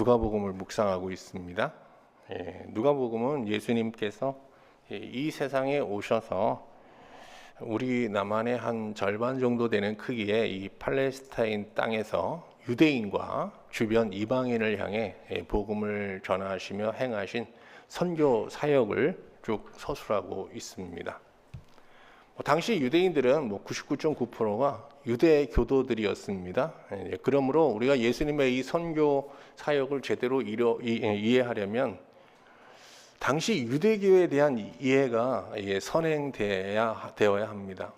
누가복음을 묵상하고 있습니다. 누가복음은 예수님께서 이 세상에 오셔서 우리 남한의 한 절반 정도 되는 크기의 이 팔레스타인 땅에서 유대인과 주변 이방인을 향해 복음을 전하시며 행하신 선교 사역을 쭉 서술하고 있습니다. 당시 유대인들은 99.9%가 유대 교도들이었습니다. 그러므로 우리가 예수님의 이 선교 사역을 제대로 이해하려면 당시 유대교에 대한 이해가 선행되어야 합니다.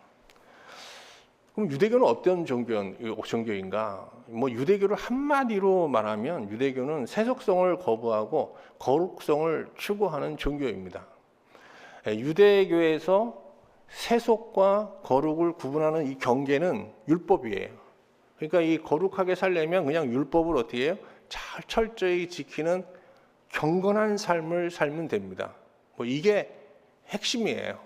그럼 유대교는 어떤 종교인가? 유대교를 한마디로 말하면 유대교는 세속성을 거부하고 거룩성을 추구하는 종교입니다. 유대교에서 세속과 거룩을 구분하는 이 경계는 율법이에요. 그러니까 이 거룩하게 살려면 그냥 율법을 어떻게 해요? 잘 철저히 지키는 경건한 삶을 살면 됩니다. 이게 핵심이에요.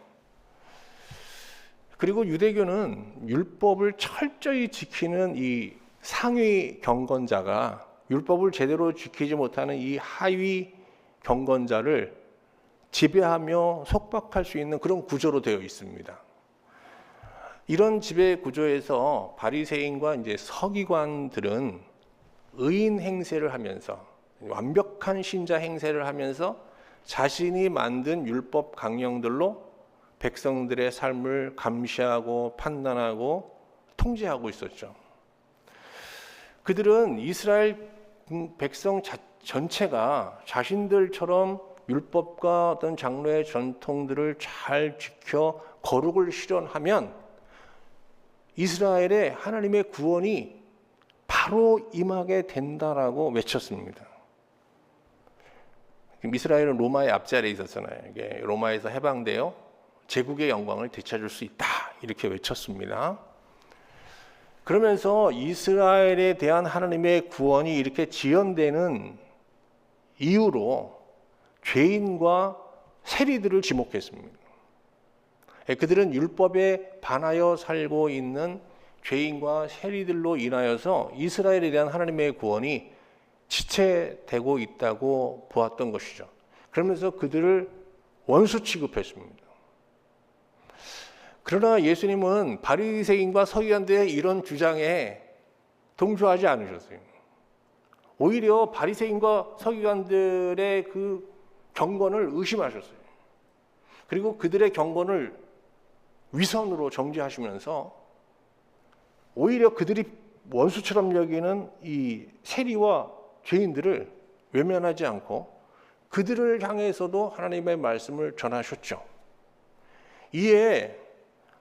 그리고 유대교는 율법을 철저히 지키는 이 상위 경건자가 율법을 제대로 지키지 못하는 이 하위 경건자를 지배하며 속박할 수 있는 그런 구조로 되어 있습니다. 이런 지배 구조에서 바리새인과 서기관들은 의인 행세를 하면서 완벽한 신자 행세를 하면서 자신이 만든 율법 강령들로 백성들의 삶을 감시하고 판단하고 통제하고 있었죠. 그들은 이스라엘 백성 전체가 자신들처럼 율법과 어떤 장로의 전통들을 잘 지켜 거룩을 실현하면 이스라엘의 하나님의 구원이 바로 임하게 된다라고 외쳤습니다. 이스라엘은 로마의 앞자리에 있었잖아요. 이게 로마에서 해방되어 제국의 영광을 되찾을 수 있다 이렇게 외쳤습니다. 그러면서 이스라엘에 대한 하나님의 구원이 이렇게 지연되는 이유로 죄인과 세리들을 지목했습니다. 그들은 율법에 반하여 살고 있는 죄인과 세리들로 인하여서 이스라엘에 대한 하나님의 구원이 지체되고 있다고 보았던 것이죠. 그러면서 그들을 원수 취급했습니다. 그러나 예수님은 바리새인과 서기관들의 이런 주장에 동조하지 않으셨어요. 오히려 바리새인과 서기관들의 그 경건을 의심하셨어요. 그리고 그들의 경건을 위선으로 정죄하시면서 오히려 그들이 원수처럼 여기는 이 세리와 죄인들을 외면하지 않고 그들을 향해서도 하나님의 말씀을 전하셨죠. 이에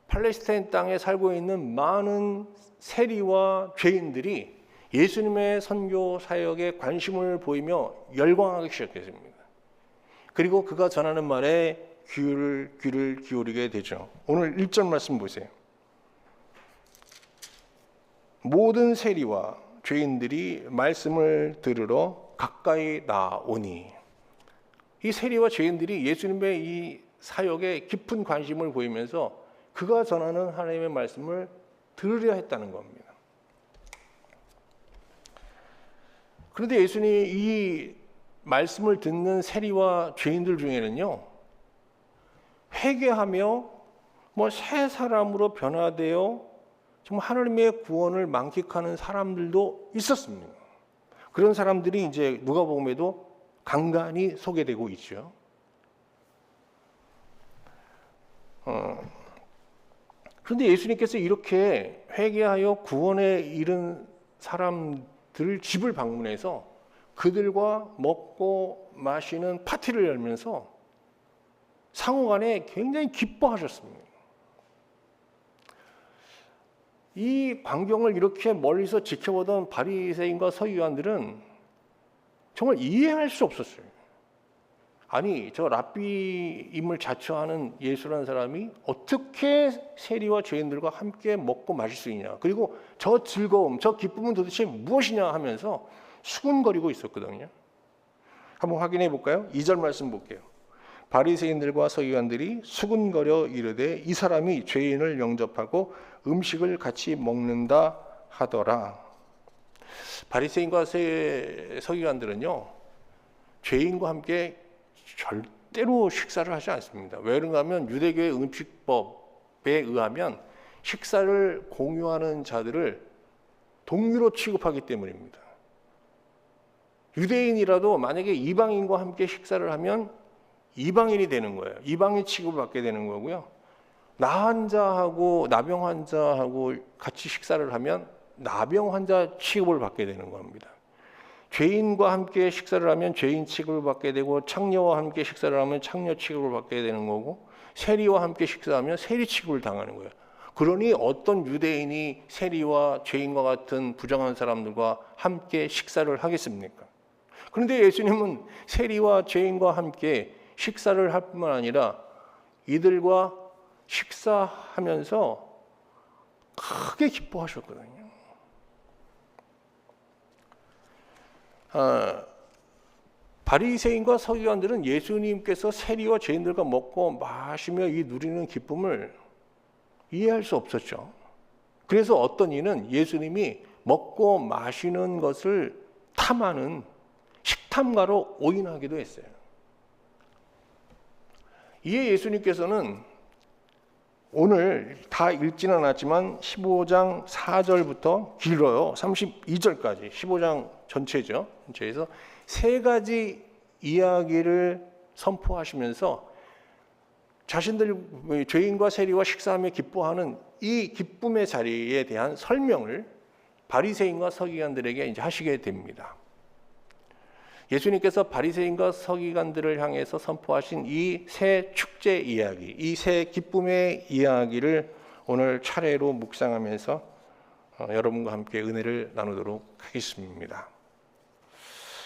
팔레스타인 땅에 살고 있는 많은 세리와 죄인들이 예수님의 선교 사역에 관심을 보이며 열광하기 시작했습니다. 그리고 그가 전하는 말에 귀를 기울이게 되죠. 오늘 1절 말씀 보세요. 모든 세리와 죄인들이 말씀을 들으러 가까이 나오니, 이 세리와 죄인들이 예수님의 이 사역에 깊은 관심을 보이면서 그가 전하는 하나님의 말씀을 들으려 했다는 겁니다. 그런데 예수님이 이 말씀을 듣는 세리와 죄인들 중에는요, 회개하며 새 사람으로 변화되어 정말 하나님의 구원을 만끽하는 사람들도 있었습니다. 그런 사람들이 이제 누가복음에도 간간히 소개되고 있죠. 그런데 예수님께서 이렇게 회개하여 구원에 이른 사람들 집을 방문해서 그들과 먹고 마시는 파티를 열면서 상호간에 굉장히 기뻐하셨습니다. 이 광경을 이렇게 멀리서 지켜보던 바리새인과 서기관들은 정말 이해할 수 없었어요. 아니, 저 랍비임을 자처하는 예수라는 사람이 어떻게 세리와 죄인들과 함께 먹고 마실 수 있냐, 그리고 저 즐거움, 저 기쁨은 도대체 무엇이냐 하면서 수군거리고 있었거든요. 한번 확인해 볼까요? 2절 말씀 볼게요. 바리새인들과 서기관들이 수군거려 이르되 이 사람이 죄인을 영접하고 음식을 같이 먹는다 하더라. 바리새인과 서기관들은요, 죄인과 함께 절대로 식사를 하지 않습니다. 왜 그런가 하면 유대교의 음식법에 의하면 식사를 공유하는 자들을 동료로 취급하기 때문입니다. 유대인이라도 만약에 이방인과 함께 식사를 하면 이방인이 되는 거예요. 이방인 취급을 받게 되는 거고요. 나 환자하고 나병 환자하고 같이 식사를 하면 나병 환자 취급을 받게 되는 겁니다. 죄인과 함께 식사를 하면 죄인 취급을 받게 되고, 창녀와 함께 식사를 하면 창녀 취급을 받게 되는 거고, 세리와 함께 식사하면 세리 취급을 당하는 거예요. 그러니 어떤 유대인이 세리와 죄인과 같은 부정한 사람들과 함께 식사를 하겠습니까? 그런데 예수님은 세리와 죄인과 함께 식사를 할 뿐만 아니라 이들과 식사하면서 크게 기뻐하셨거든요. 바리새인과 서기관들은 예수님께서 세리와 죄인들과 먹고 마시며 이 누리는 기쁨을 이해할 수 없었죠. 그래서 어떤 이는 예수님이 먹고 마시는 것을 탐하는 식탐가로 오인하기도 했어요. 이에 예수님께서는 오늘 다 읽지는 않았지만 15장 4절부터 길어요. 32절까지 15장 전체죠. 전체에서 세 가지 이야기를 선포하시면서 자신들 죄인과 세리와 식사하며 기뻐하는 이 기쁨의 자리에 대한 설명을 바리새인과 서기관들에게 이제 하시게 됩니다. 예수님께서 바리새인과 서기관들을 향해서 선포하신 이 세 축제 이야기, 이 세 기쁨의 이야기를 오늘 차례로 묵상하면서 여러분과 함께 은혜를 나누도록 하겠습니다.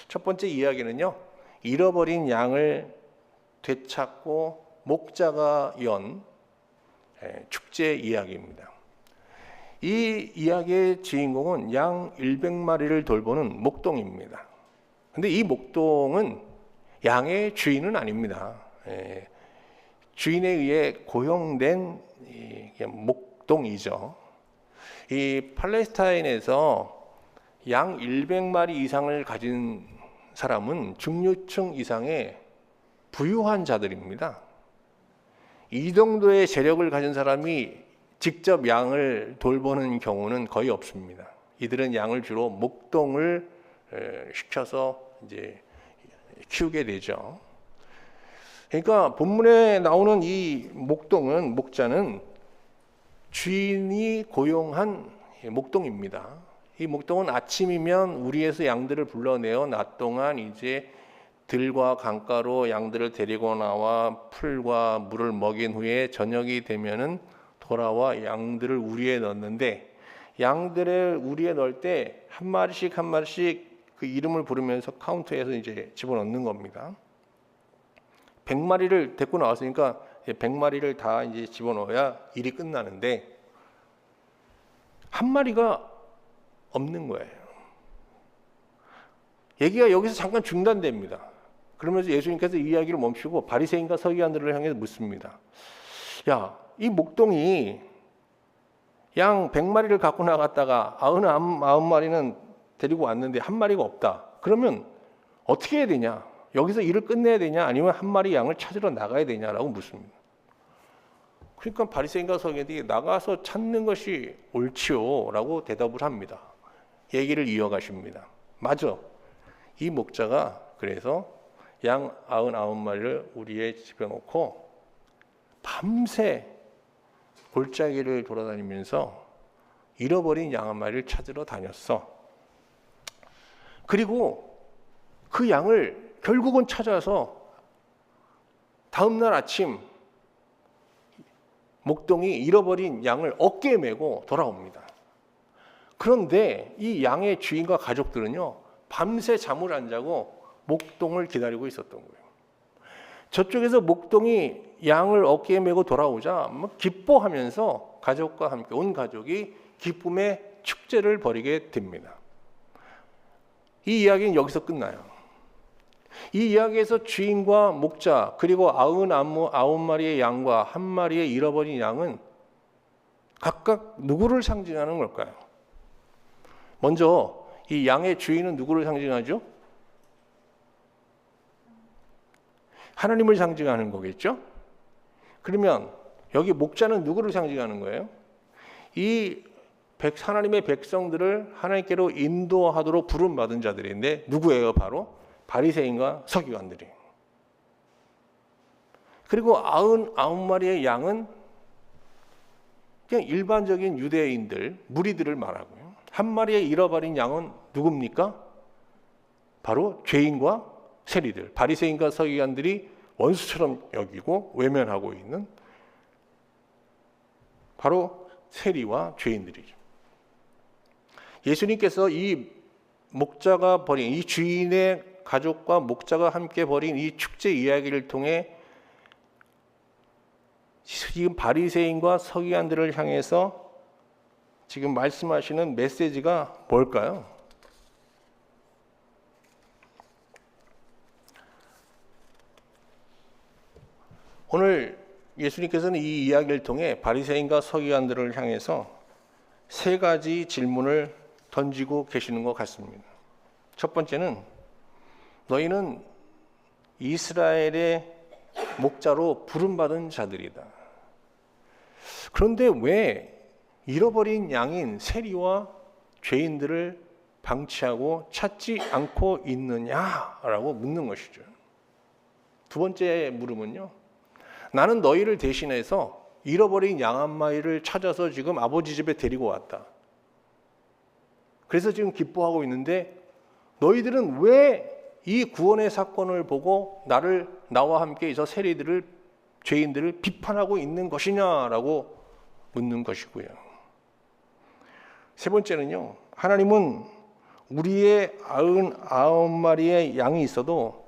첫 번째 이야기는요, 잃어버린 양을 되찾고 목자가 연 축제 이야기입니다. 이 이야기의 주인공은 양 100마리를 돌보는 목동입니다. 근데 이 목동은 양의 주인은 아닙니다. 주인에 의해 고용된 목동이죠. 이 팔레스타인에서 양 100마리 이상을 가진 사람은 중류층 이상의 부유한 자들입니다. 이 정도의 재력을 가진 사람이 직접 양을 돌보는 경우는 거의 없습니다. 이들은 양을 주로 목동을 시켜서 이제 키우게 되죠. 그러니까 본문에 나오는 이 목자는 주인이 고용한 목동입니다. 이 목동은 아침이면 우리에서 양들을 불러내어 낮 동안 이제 들과 강가로 양들을 데리고 나와 풀과 물을 먹인 후에 저녁이 되면은 돌아와 양들을 우리에 넣는데, 양들을 우리에 넣을 때 한 마리씩 한 마리씩 그 이름을 부르면서 카운트해서 이제 집어넣는 겁니다. 100마리를 데리고 나왔으니까 100마리를 다 이제 집어넣어야 일이 끝나는데 한 마리가 없는 거예요. 얘기가 여기서 잠깐 중단됩니다. 그러면서 예수님께서 이 이야기를 멈추고 바리새인과 서기관들을 향해 묻습니다. 야, 이 목동이 양 100마리를 갖고 나갔다가 99마리는 데리고 왔는데 한 마리가 없다. 그러면 어떻게 해야 되냐? 여기서 일을 끝내야 되냐? 아니면 한 마리 양을 찾으러 나가야 되냐라고 묻습니다. 그러니까 바리새인과 서기관들이 나가서 찾는 것이 옳지요 라고 대답을 합니다. 얘기를 이어가십니다. 맞아. 이 목자가 그래서 양 99마리를 우리의 집에 놓고 밤새 골짜기를 돌아다니면서 잃어버린 양 한 마리를 찾으러 다녔어. 그리고 그 양을 결국은 찾아서 다음날 아침 목동이 잃어버린 양을 어깨에 메고 돌아옵니다. 그런데 이 양의 주인과 가족들은요, 밤새 잠을 안 자고 목동을 기다리고 있었던 거예요. 저쪽에서 목동이 양을 어깨에 메고 돌아오자 기뻐하면서 가족과 함께 온 가족이 기쁨의 축제를 벌이게 됩니다. 이 이야기는 여기서 끝나요. 이 이야기에서 주인과 목자 그리고 99마리의 양과 한 마리의 잃어버린 양은 각각 누구를 상징하는 걸까요? 먼저 이 양의 주인은 누구를 상징하죠? 하나님을 상징하는 거겠죠? 그러면 여기 목자는 누구를 상징하는 거예요? 이 하나님의 백성들을 하나님께로 인도하도록 부름받은 자들인데 누구예요? 바로 바리새인과 서기관들이. 그리고 99마리의 양은 그냥 일반적인 유대인들, 무리들을 말하고요. 한 마리의 잃어버린 양은 누굽니까? 바로 죄인과 세리들, 바리새인과 서기관들이 원수처럼 여기고 외면하고 있는 바로 세리와 죄인들이죠. 예수님께서 이 목자가 벌인 이 주인의 가족과 목자가 함께 벌인 이 축제 이야기를 통해 지금 바리새인과 서기관들을 향해서 지금 말씀하시는 메시지가 뭘까요? 오늘 예수님께서는 이 이야기를 통해 바리새인과 서기관들을 향해서 세 가지 질문을 던지고 계시는 것 같습니다. 첫 번째는 너희는 이스라엘의 목자로 부름받은 자들이다. 그런데 왜 잃어버린 양인 세리와 죄인들을 방치하고 찾지 않고 있느냐라고 묻는 것이죠. 두 번째 물음은요. 나는 너희를 대신해서 잃어버린 양 한 마리를 찾아서 지금 아버지 집에 데리고 왔다. 그래서 지금 기뻐하고 있는데 너희들은 왜 이 구원의 사건을 보고 나와 함께 있어 세리들을 죄인들을 비판하고 있는 것이냐라고 묻는 것이고요. 세 번째는요. 하나님은 우리의 99마리의 양이 있어도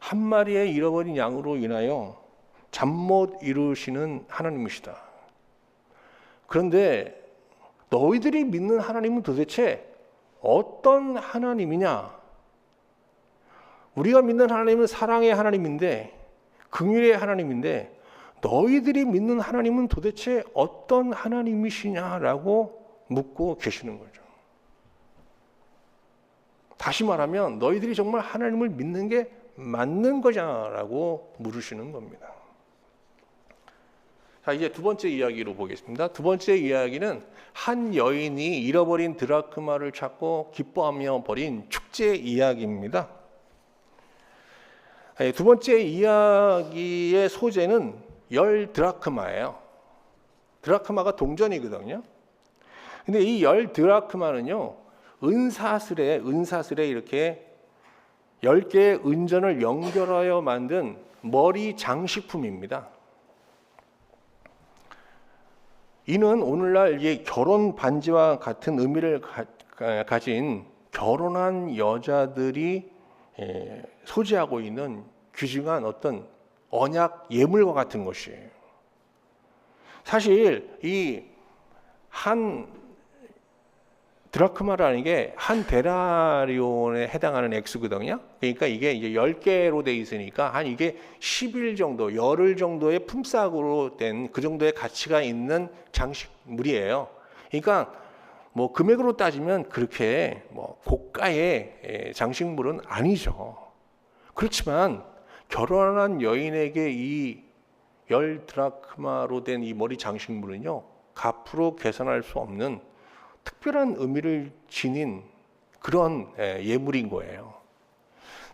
한 마리의 잃어버린 양으로 인하여 잠 못 이루시는 하나님이시다. 그런데 너희들이 믿는 하나님은 도대체 어떤 하나님이냐? 우리가 믿는 하나님은 사랑의 하나님인데 긍휼의 하나님인데 너희들이 믿는 하나님은 도대체 어떤 하나님이시냐라고 묻고 계시는 거죠. 다시 말하면 너희들이 정말 하나님을 믿는 게 맞는 거냐라고 물으시는 겁니다. 자, 이제 두 번째 이야기로 보겠습니다. 두 번째 이야기는 한 여인이 잃어버린 드라크마를 찾고 기뻐하며 벌인 축제 이야기입니다. 두 번째 이야기의 소재는 10드라크마예요. 드라크마가 동전이거든요. 근데 이 10드라크마는요. 은사슬에 이렇게 10개의 은전을 연결하여 만든 머리 장식품입니다. 이는 오늘날 결혼 반지와 같은 의미를 가진 결혼한 여자들이 소지하고 있는 귀중한 어떤 언약 예물과 같은 것이에요. 사실 이 한 드라크마라는 게 한 데나리온에 해당하는 액수거든요. 그러니까 이게 이제 10개로 돼 있으니까 한 이게 10일 정도, 열흘 정도의 품삯으로 된 그 정도의 가치가 있는 장식물이에요. 그러니까 뭐 금액으로 따지면 그렇게 뭐 고가의 장식물은 아니죠. 그렇지만 결혼한 여인에게 이 10드라크마로 된 이 머리 장식물은요. 값으로 계산할 수 없는 특별한 의미를 지닌 그런 예물인 거예요.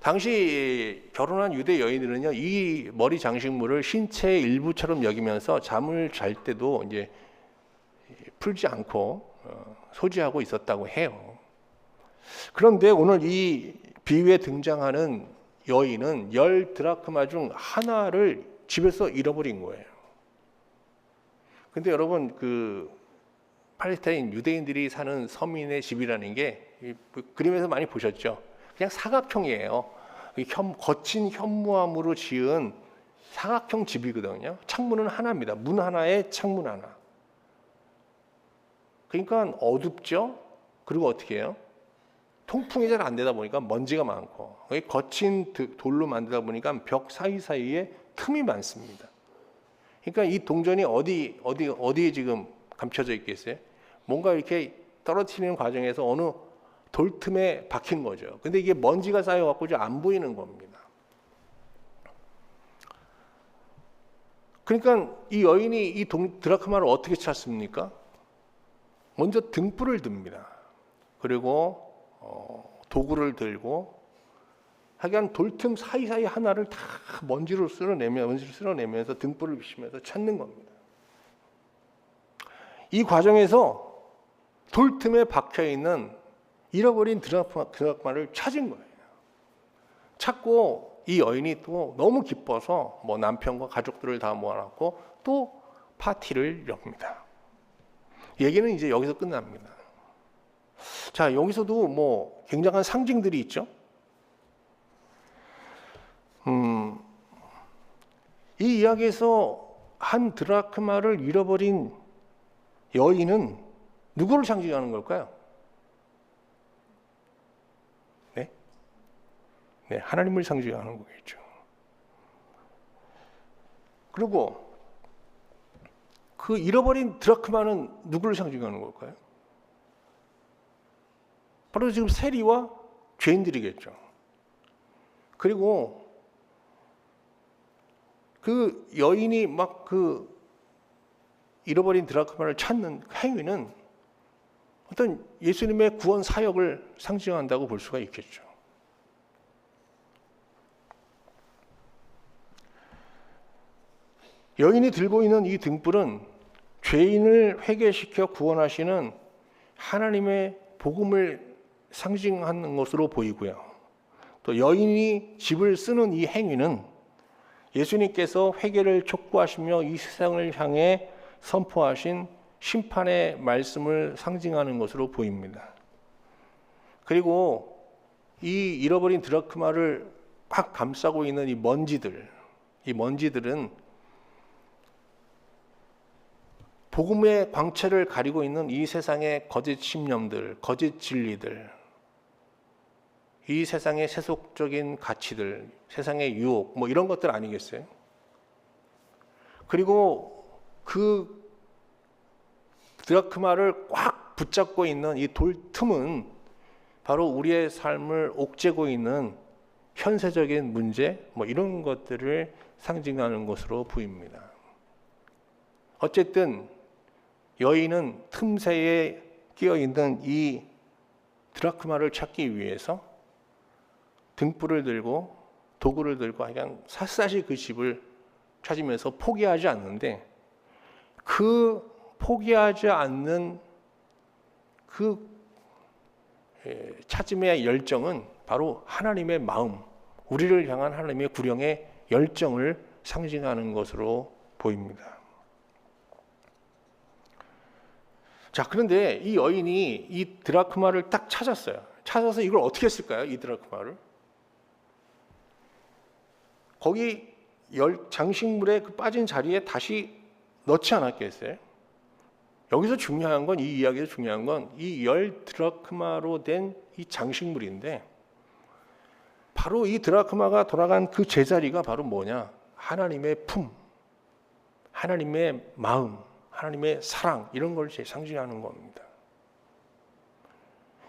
당시 결혼한 유대 여인들은요, 이 머리 장식물을 신체의 일부처럼 여기면서 잠을 잘 때도 이제 풀지 않고 소지하고 있었다고 해요. 그런데 오늘 이 비유에 등장하는 여인은 10드라크마 중 하나를 집에서 잃어버린 거예요. 근데 여러분 팔레스타인 유대인들이 사는 서민의 집이라는 게 그림에서 많이 보셨죠? 그냥 사각형이에요. 거친 현무암으로 지은 사각형 집이거든요. 창문은 하나입니다. 문 하나에 창문 하나. 그러니까 어둡죠? 그리고 어떻게 해요? 통풍이 잘 안 되다 보니까 먼지가 많고 거친 돌로 만들다 보니까 벽 사이사이에 틈이 많습니다. 그러니까 이 동전이 어디에 지금 감춰져 있겠어요? 뭔가 이렇게 떨어뜨리는 과정에서 어느 돌틈에 박힌 거죠. 근데 이게 먼지가 쌓여갖고 이제 안 보이는 겁니다. 그러니까 이 여인이 이 드라크마를 어떻게 찾습니까? 먼저 등불을 듭니다. 그리고 도구를 들고 하여간 돌틈 사이사이 하나를 다 먼지로 쓸어내면서 등불을 비추면서 찾는 겁니다. 이 과정에서 돌틈에 박혀있는 잃어버린 드라크마를 찾은 거예요. 찾고 이 여인이 또 너무 기뻐서 뭐 남편과 가족들을 다 모아놨고 또 파티를 엽니다. 얘기는 이제 여기서 끝납니다. 자, 여기서도 뭐 굉장한 상징들이 있죠. 이 이야기에서 한 드라크마를 잃어버린 여인은 누구를 상징하는 걸까요? 네, 하나님을 상징하는 거겠죠. 그리고 그 잃어버린 드라크마는 누구를 상징하는 걸까요? 바로 지금 세리와 죄인들이겠죠. 그리고 그 여인이 막 그 잃어버린 드라크마를 찾는 행위는 어떤 예수님의 구원 사역을 상징한다고 볼 수가 있겠죠. 여인이 들고 있는 이 등불은 죄인을 회개시켜 구원하시는 하나님의 복음을 상징하는 것으로 보이고요. 또 여인이 집을 쓰는 이 행위는 예수님께서 회개를 촉구하시며 이 세상을 향해 선포하신 심판의 말씀을 상징하는 것으로 보입니다. 그리고 이 잃어버린 드라크마를 꽉 감싸고 있는 이 먼지들은 복음의 광채를 가리고 있는 이 세상의 거짓 신념들, 거짓 진리들, 이 세상의 세속적인 가치들, 세상의 유혹, 뭐 이런 것들 아니겠어요? 그리고 그 드라크마를 꽉 붙잡고 있는 이 돌틈은 바로 우리의 삶을 옥죄고 있는 현세적인 문제, 뭐 이런 것들을 상징하는 것으로 보입니다. 어쨌든 여인은 틈새에 끼어 있는 이 드라크마를 찾기 위해서 등불을 들고 도구를 들고 그냥 샅샅이 그 집을 찾으면서 포기하지 않는데, 그 포기하지 않는 그 찾음의 열정은 바로 하나님의 마음, 우리를 향한 하나님의 구령의 열정을 상징하는 것으로 보입니다. 자, 그런데 이 여인이 이 드라크마를 딱 찾았어요. 찾아서 이걸 어떻게 했을까요? 이 드라크마를 거기 장식물에 그 빠진 자리에 다시 넣지 않았겠어요? 여기서 중요한 건, 이 이야기에서 중요한 건 이 10드라크마로 된 이 장식물인데, 바로 이 드라크마가 돌아간 그 제자리가 바로 뭐냐? 하나님의 품, 하나님의 마음, 하나님의 사랑, 이런 걸 상징하는 겁니다.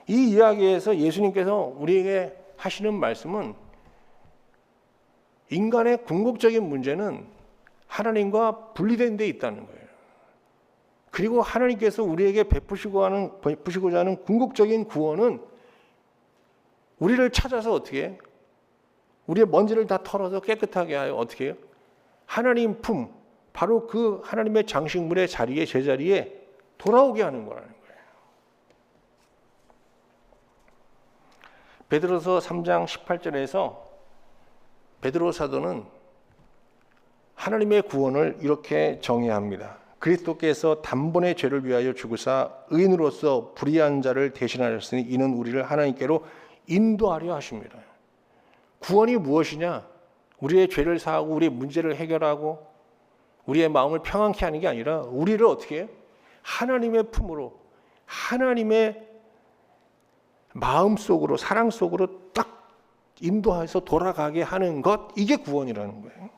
이 이야기에서 예수님께서 우리에게 하시는 말씀은 인간의 궁극적인 문제는 하나님과 분리된 데 있다는 거예요. 그리고 하나님께서 우리에게 베푸시고자 하는 궁극적인 구원은 우리를 찾아서 어떻게 해요? 우리의 먼지를 다 털어서 깨끗하게 하여 어떻게 해요? 하나님 품, 바로 그 하나님의 장식물의 자리에, 제자리에 돌아오게 하는 거라는 거예요. 베드로서 3장 18절에서 베드로 사도는 하나님의 구원을 이렇게 정의합니다. 그리스도께서 단번에 죄를 위하여 죽으사 의인으로서 불의한 자를 대신하셨으니 이는 우리를 하나님께로 인도하려 하십니다. 구원이 무엇이냐? 우리의 죄를 사하고 우리의 문제를 해결하고 우리의 마음을 평안케 하는 게 아니라 우리를 어떻게 해요? 하나님의 품으로, 하나님의 마음 속으로, 사랑 속으로 딱 인도해서 돌아가게 하는 것, 이게 구원이라는 거예요.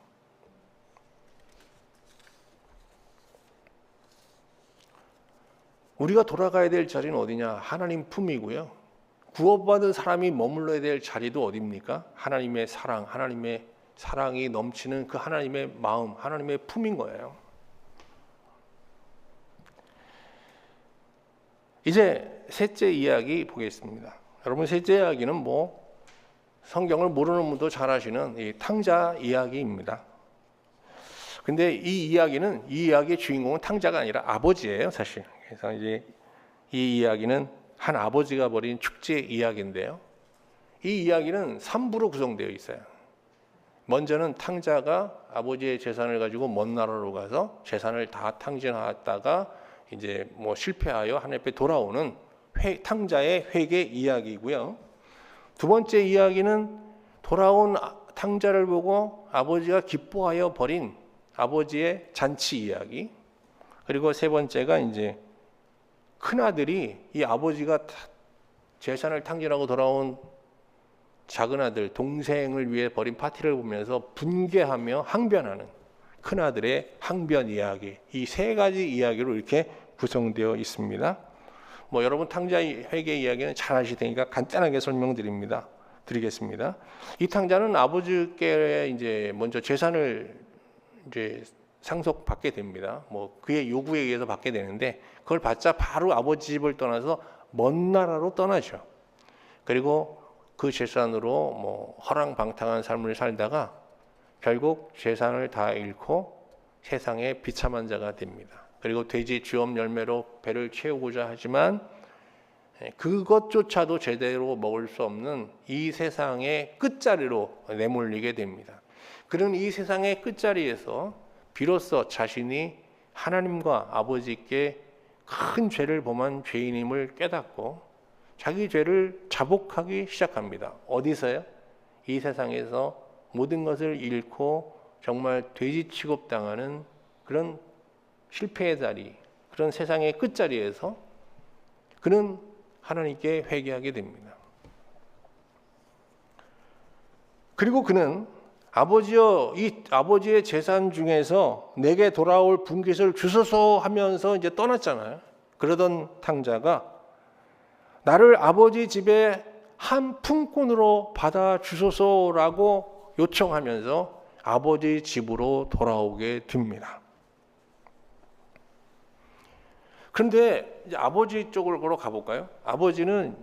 우리가 돌아가야 될 자리는 어디냐? 하나님 품이고요. 구원받은 사람이 머물러야 될 자리도 어디입니까? 하나님의 사랑, 하나님의 사랑이 넘치는 그 하나님의 마음, 하나님의 품인 거예요. 이제 셋째 이야기 보겠습니다. 여러분, 셋째 이야기는 뭐 성경을 모르는 분도 잘 아시는 이 탕자 이야기입니다. 근데 이 이야기의 주인공은 탕자가 아니라 아버지예요, 사실. 그래서 이제 이 이야기는 한 아버지가 벌인 축제 이야기인데요. 이 이야기는 3부로 구성되어 있어요. 먼저는 탕자가 아버지의 재산을 가지고 먼 나라로 가서 재산을 다 탕진하다가 이제 뭐 실패하여 하나님 앞에 돌아오는 탕자의 회개 이야기고요. 두 번째 이야기는 돌아온 탕자를 보고 아버지가 기뻐하여 벌인 아버지의 잔치 이야기. 그리고 세 번째가 이제 큰아들이 이 아버지가 재산을 탕진하고 돌아온 작은 아들, 동생을 위해 벌인 파티를 보면서 분개하며 항변하는 큰아들의 항변 이야기. 이 세 가지 이야기로 이렇게 구성되어 있습니다. 뭐 여러분 탕자 회개 이야기는 잘 아실 테니까 간단하게 드리겠습니다. 이 탕자는 아버지께 이제 먼저 재산을 이제 상속받게 됩니다. 뭐 그의 요구에 의해서 받게 되는데 그걸 받자 바로 아버지 집을 떠나서 먼 나라로 떠나죠. 그리고 그 재산으로 뭐 허랑방탕한 삶을 살다가 결국 재산을 다 잃고 세상에 비참한 자가 됩니다. 그리고 돼지 주엄 열매로 배를 채우고자 하지만 그것조차도 제대로 먹을 수 없는 이 세상의 끝자리로 내몰리게 됩니다. 그런 이 세상의 끝자리에서 비로소 자신이 하나님과 아버지께 큰 죄를 범한 죄인임을 깨닫고 자기 죄를 자복하기 시작합니다. 어디서요? 이 세상에서 모든 것을 잃고 정말 돼지 취급당하는 그런 실패의 자리, 그런 세상의 끝자리에서 그는 하나님께 회개하게 됩니다. 그리고 그는 아버지여, 이 아버지의 재산 중에서 내게 돌아올 분깃을 주소서 하면서 이제 떠났잖아요. 그러던 탕자가 나를 아버지 집에 한 품꾼으로 받아 주소서라고 요청하면서 아버지 집으로 돌아오게 됩니다. 그런데 이제 아버지 쪽으로 가볼까요? 아버지는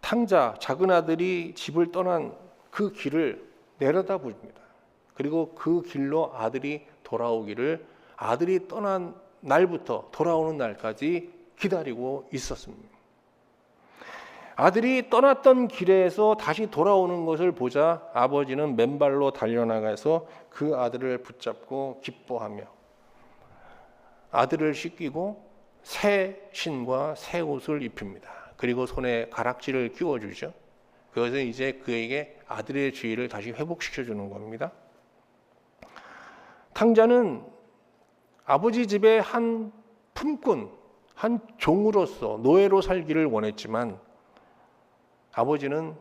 탕자, 작은 아들이 집을 떠난 그 길을 내려다봅니다. 그리고 그 길로 아들이 돌아오기를 아들이 떠난 날부터 돌아오는 날까지 기다리고 있었습니다. 아들이 떠났던 길에서 다시 돌아오는 것을 보자 아버지는 맨발로 달려나가서 그 아들을 붙잡고 기뻐하며 아들을 씻기고 새 신과 새 옷을 입힙니다. 그리고 손에 가락지를 끼워주죠. 그것은 이제 그에게 아들의 지위를 다시 회복시켜주는 겁니다. 탕자는 아버지 집의 한 품꾼, 한 종으로서 노예로 살기를 원했지만 아버지는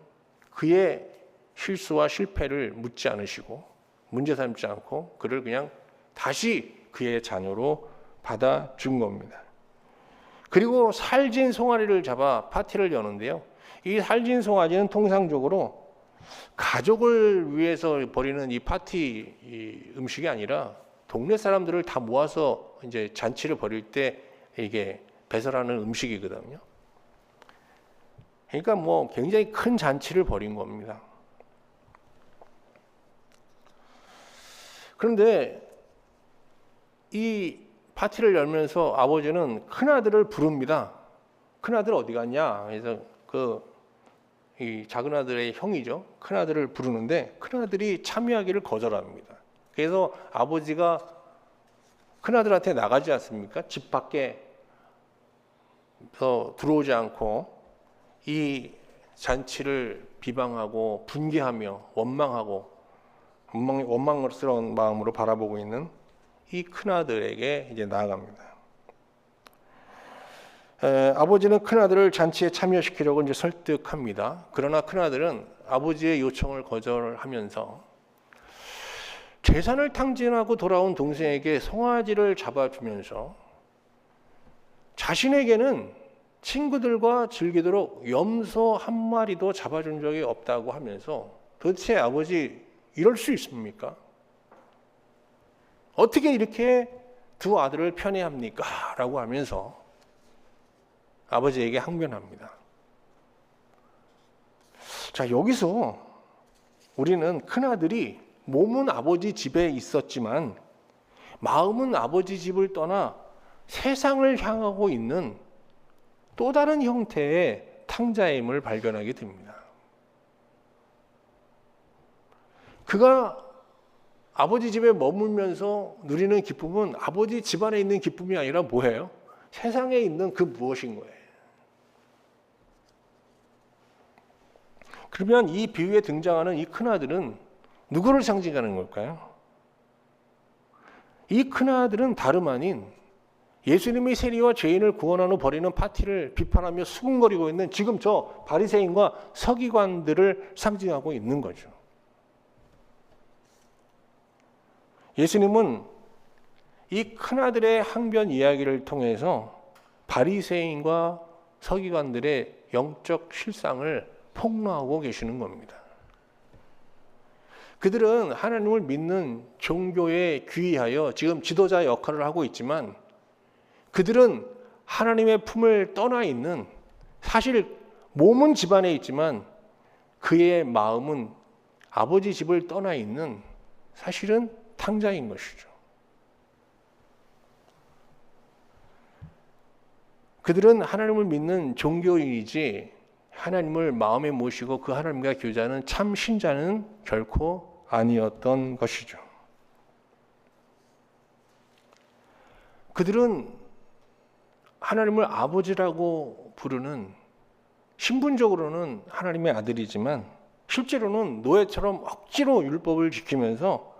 그의 실수와 실패를 묻지 않으시고 문제 삼지 않고 그를 그냥 다시 그의 자녀로 받아준 겁니다. 그리고 살진 송아리를 잡아 파티를 여는데요. 이 살진 송아지는 통상적으로 가족을 위해서 벌이는 이 파티 이 음식이 아니라 동네 사람들을 다 모아서 이제 잔치를 벌일 때 이게 배설하는 음식이거든요. 그러니까 뭐 굉장히 큰 잔치를 벌인 겁니다. 그런데 이 파티를 열면서 아버지는 큰아들을 부릅니다. 큰아들 어디 갔냐? 그래서 이 작은 아들의 형이죠. 큰아들을 부르는데 큰아들이 참여하기를 거절합니다. 그래서 아버지가 큰아들한테 나가지 않습니까? 집 밖에 들어오지 않고 이 잔치를 비방하고 분개하며 원망스러운 마음으로 바라보고 있는 이 큰아들에게 이제 나아갑니다. 아버지는 큰아들을 잔치에 참여시키려고 이제 설득합니다. 그러나 큰아들은 아버지의 요청을 거절하면서 재산을 탕진하고 돌아온 동생에게 송아지를 잡아주면서 자신에게는 친구들과 즐기도록 염소 한 마리도 잡아준 적이 없다고 하면서 도대체 아버지 이럴 수 있습니까? 어떻게 이렇게 두 아들을 편애합니까? 라고 하면서 아버지에게 항변합니다. 자, 여기서 우리는 큰아들이 몸은 아버지 집에 있었지만 마음은 아버지 집을 떠나 세상을 향하고 있는 또 다른 형태의 탕자임을 발견하게 됩니다. 그가 아버지 집에 머물면서 누리는 기쁨은 아버지 집안에 있는 기쁨이 아니라 뭐예요? 세상에 있는 그 무엇인 거예요. 그러면 이 비유에 등장하는 이 큰아들은 누구를 상징하는 걸까요? 이 큰아들은 다름 아닌 예수님이 세리와 죄인을 구원한 후 벌이는 파티를 비판하며 수군거리고 있는 지금 저 바리새인과 서기관들을 상징하고 있는 거죠. 예수님은 이 큰아들의 항변 이야기를 통해서 바리새인과 서기관들의 영적 실상을 폭로하고 계시는 겁니다. 그들은 하나님을 믿는 종교에 귀의하여 지금 지도자 역할을 하고 있지만 그들은 하나님의 품을 떠나 있는, 사실 몸은 집안에 있지만 그의 마음은 아버지 집을 떠나 있는 사실은 탕자인 것이죠. 그들은 하나님을 믿는 종교인이지 하나님을 마음에 모시고 그 하나님과 교제하는 참 신자는 결코 아니었던 것이죠. 그들은 하나님을 아버지라고 부르는, 신분적으로는 하나님의 아들이지만 실제로는 노예처럼 억지로 율법을 지키면서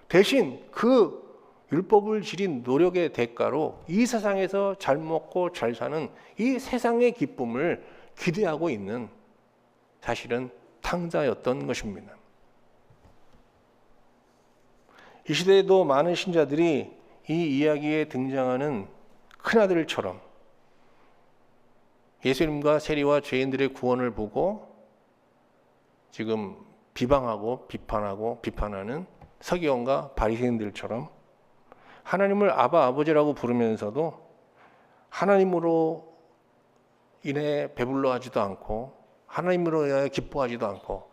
대신 그 율법을 지린 노력의 대가로 이 세상에서 잘 먹고 잘 사는 이 세상의 기쁨을 기대하고 있는 사실은 탕자였던 것입니다. 이 시대에도 많은 신자들이 이 이야기에 등장하는 큰아들처럼 예수님과 세리와 죄인들의 구원을 보고 지금 비방하고 비판하고 비판하는 서기관과 바리새인들처럼 하나님을 아바 아버지라고 부르면서도 하나님으로 인해 배불러 하지도 않고 하나님으로 인해 기뻐하지도 않고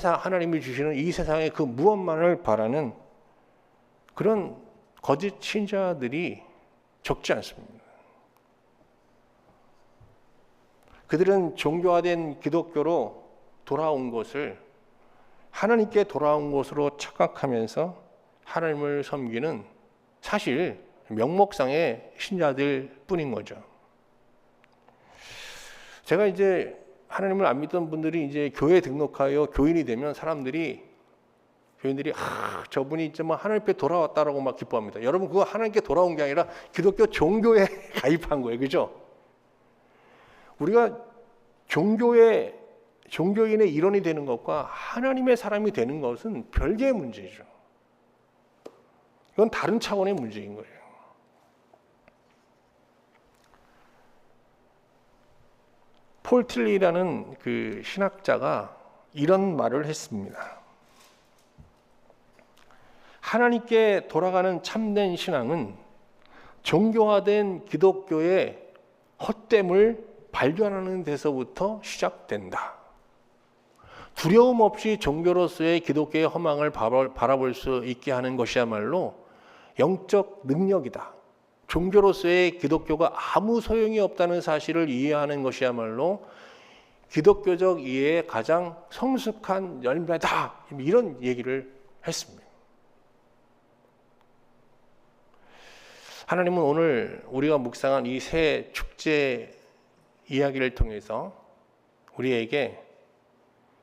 하나님이 주시는 이 세상의 그 무엇만을 바라는 그런 거짓 신자들이 적지 않습니다. 그들은 종교화된 기독교로 돌아온 것을 하나님께 돌아온 것으로 착각하면서 하나님을 섬기는 사실 명목상의 신자들 뿐인 거죠. 제가 이제 하나님을 안 믿던 분들이 이제 교회 등록하여 교인이 되면 교인들이 저분이 이제 막 하나님께 돌아왔다라고 막 기뻐합니다. 여러분 그거 하나님께 돌아온 게 아니라 기독교 종교에 가입한 거예요, 그죠? 우리가 종교인의 일원이 되는 것과 하나님의 사람이 되는 것은 별개의 문제죠. 이건 다른 차원의 문제인 거예요. 폴 틸리라는 그 신학자가 이런 말을 했습니다. 하나님께 돌아가는 참된 신앙은 종교화된 기독교의 헛됨을 발견하는 데서부터 시작된다. 두려움 없이 종교로서의 기독교의 허망을 바라볼 수 있게 하는 것이야말로 영적 능력이다. 종교로서의 기독교가 아무 소용이 없다는 사실을 이해하는 것이야말로 기독교적 이해의 가장 성숙한 열매다. 이런 얘기를 했습니다. 하나님은 오늘 우리가 묵상한 이 새 축제 이야기를 통해서 우리에게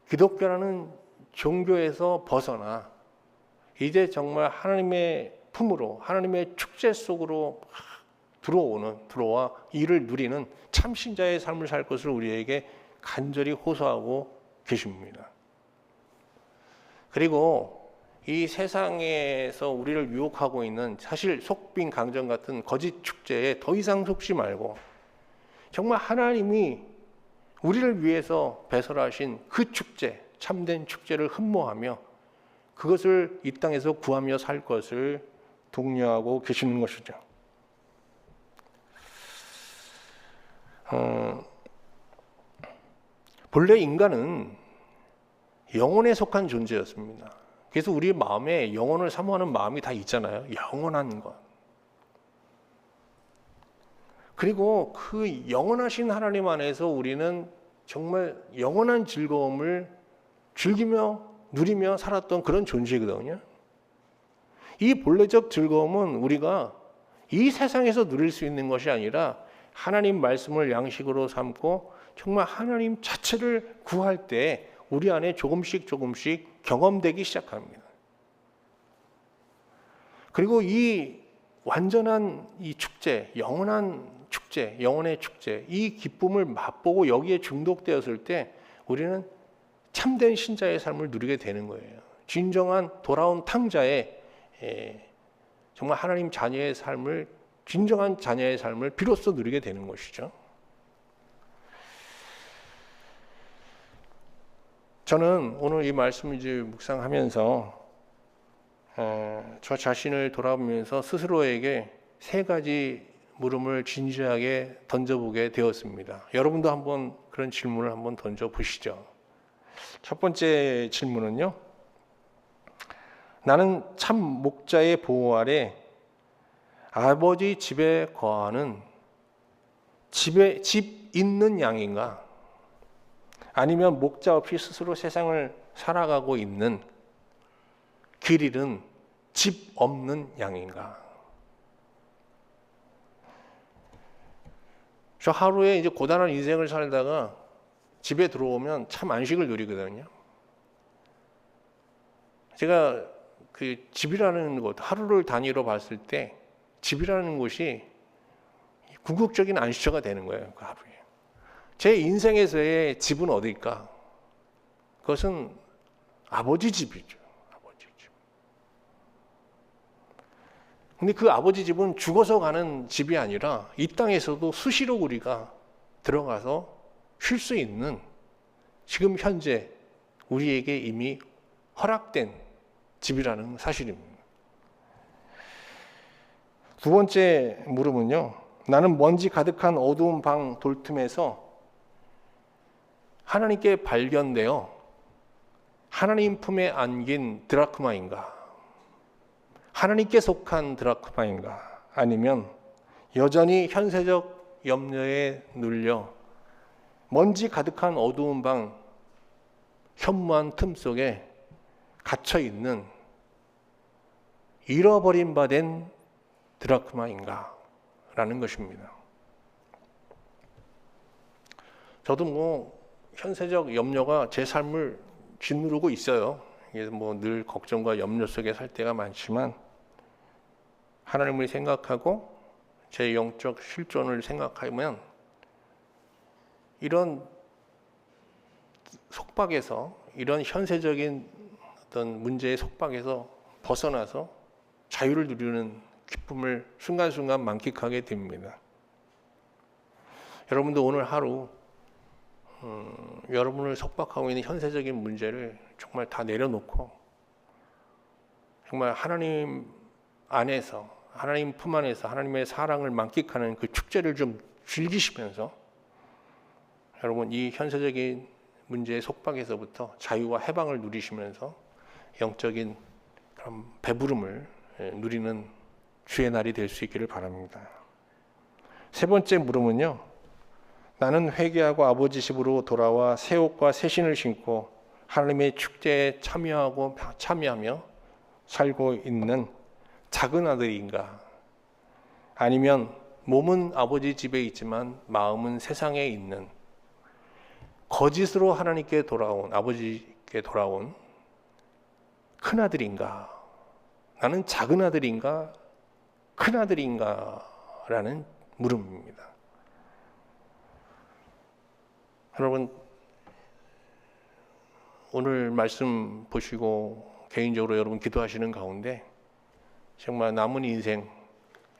기독교라는 종교에서 벗어나 이제 정말 하나님의 품으로 하나님의 축제 속으로 들어와 이를 누리는 참신자의 삶을 살 것을 우리에게 간절히 호소하고 계십니다. 그리고 이 세상에서 우리를 유혹하고 있는 사실 속빈 강정 같은 거짓 축제에 더 이상 속지 말고 정말 하나님이 우리를 위해서 배설하신 그 축제, 참된 축제를 흠모하며 그것을 이 땅에서 구하며 살 것을 독려하고 계시는 것이죠. 본래 인간은 영혼에 속한 존재였습니다. 그래서 우리 마음에 영혼을 사모하는 마음이 다 있잖아요. 영원한 것. 그리고 그 영원하신 하나님 안에서 우리는 정말 영원한 즐거움을 즐기며 누리며 살았던 그런 존재거든요. 이 본래적 즐거움은 우리가 이 세상에서 누릴 수 있는 것이 아니라 하나님 말씀을 양식으로 삼고 정말 하나님 자체를 구할 때 우리 안에 조금씩 경험되기 시작합니다. 그리고 이 완전한 이 축제, 영원한 축제, 영혼의 축제, 이 기쁨을 맛보고 여기에 중독되었을 때 우리는 참된 신자의 삶을 누리게 되는 거예요. 진정한 돌아온 탕자의 정말 하나님 자녀의 삶을, 진정한 자녀의 삶을 비로소 누리게 되는 것이죠. 저는 오늘 이 말씀을 이제 묵상하면서 저 자신을 돌아보면서 스스로에게 세 가지 물음을 진지하게 던져보게 되었습니다. 여러분도 한번 그런 질문을 한번 던져보시죠. 첫 번째 질문은요. 나는 참 목자의 보호 아래 아버지 집에 거하는 집 있는 양인가? 아니면 목자 없이 스스로 세상을 살아가고 있는 길 잃은 집 없는 양인가? 저 하루에 이제 고단한 인생을 살다가 집에 들어오면 참 안식을 누리거든요. 제가 그 집이라는 곳, 하루를 단위로 봤을 때 집이라는 곳이 궁극적인 안식처가 되는 거예요. 그 하루에. 제 인생에서의 집은 어디일까? 그것은 아버지 집이죠. 아버지 집. 근데 그 아버지 집은 죽어서 가는 집이 아니라 이 땅에서도 수시로 우리가 들어가서 쉴 수 있는 지금 현재 우리에게 이미 허락된 집이라는 사실입니다. 두 번째 물음은요. 나는 먼지 가득한 어두운 방 돌틈에서 하나님께 발견되어 하나님 품에 안긴 드라크마인가? 하나님께 속한 드라크마인가? 아니면 여전히 현세적 염려에 눌려 먼지 가득한 어두운 방 현무한 틈 속에 갇혀 있는 잃어버린 바 된 드라크마인가? 라는 것입니다. 저도 뭐 현세적 염려가 제 삶을 짓누르고 있어요. 이게 뭐 늘 걱정과 염려 속에 살 때가 많지만 하나님을 생각하고 제 영적 실존을 생각하면 이런 속박에서, 이런 현세적인 어떤 문제의 속박에서 벗어나서 자유를 누리는 기쁨을 순간순간 만끽하게 됩니다. 여러분도 오늘 하루 여러분을 속박하고 있는 현세적인 문제를 정말 다 내려놓고 정말 하나님 안에서, 하나님 품 안에서 하나님의 사랑을 만끽하는 그 축제를 좀 즐기시면서 여러분 이 현세적인 문제의 속박에서부터 자유와 해방을 누리시면서 영적인 그런 배부름을 누리는 주의 날이 될 수 있기를 바랍니다. 세 번째 물음은요. 나는 회개하고 아버지 집으로 돌아와 새 옷과 새 신을 신고 하나님의 축제에 참여하며 살고 있는 작은 아들인가? 아니면 몸은 아버지 집에 있지만 마음은 세상에 있는 거짓으로 하나님께 돌아온, 아버지께 돌아온 큰 아들인가? 나는 작은 아들인가? 큰 아들인가? 라는 물음입니다. 여러분, 오늘 말씀 보시고 개인적으로 여러분 기도하시는 가운데 정말 남은 인생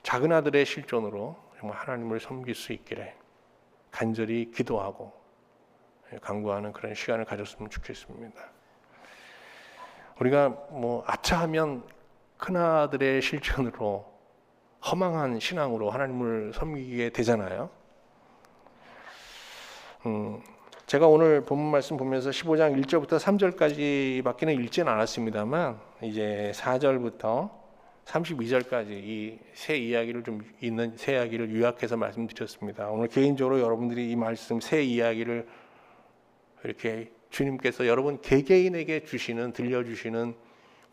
작은 아들의 실존으로 정말 하나님을 섬길 수 있기를 간절히 기도하고 간구하는 그런 시간을 가졌으면 좋겠습니다. 우리가 뭐 아차하면 큰아들의 실천으로 허망한 신앙으로 하나님을 섬기게 되잖아요. 제가 오늘 본문 말씀 보면서 15장 1절부터 3절까지밖에는 읽지는 않았습니다만 이제 4절부터 32절까지 이 새 이야기를 좀 있는 새 이야기를 요약해서 말씀드렸습니다. 오늘 개인적으로 여러분들이 이 말씀 새 이야기를 이렇게 주님께서 여러분 개개인에게 주시는 들려주시는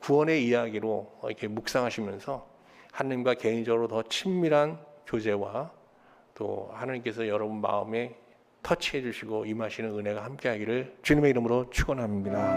구원의 이야기로 이렇게 묵상하시면서 하나님과 개인적으로 더 친밀한 교제와 또 하나님께서 여러분 마음에 터치해 주시고 임하시는 은혜가 함께하기를 주님의 이름으로 축원합니다.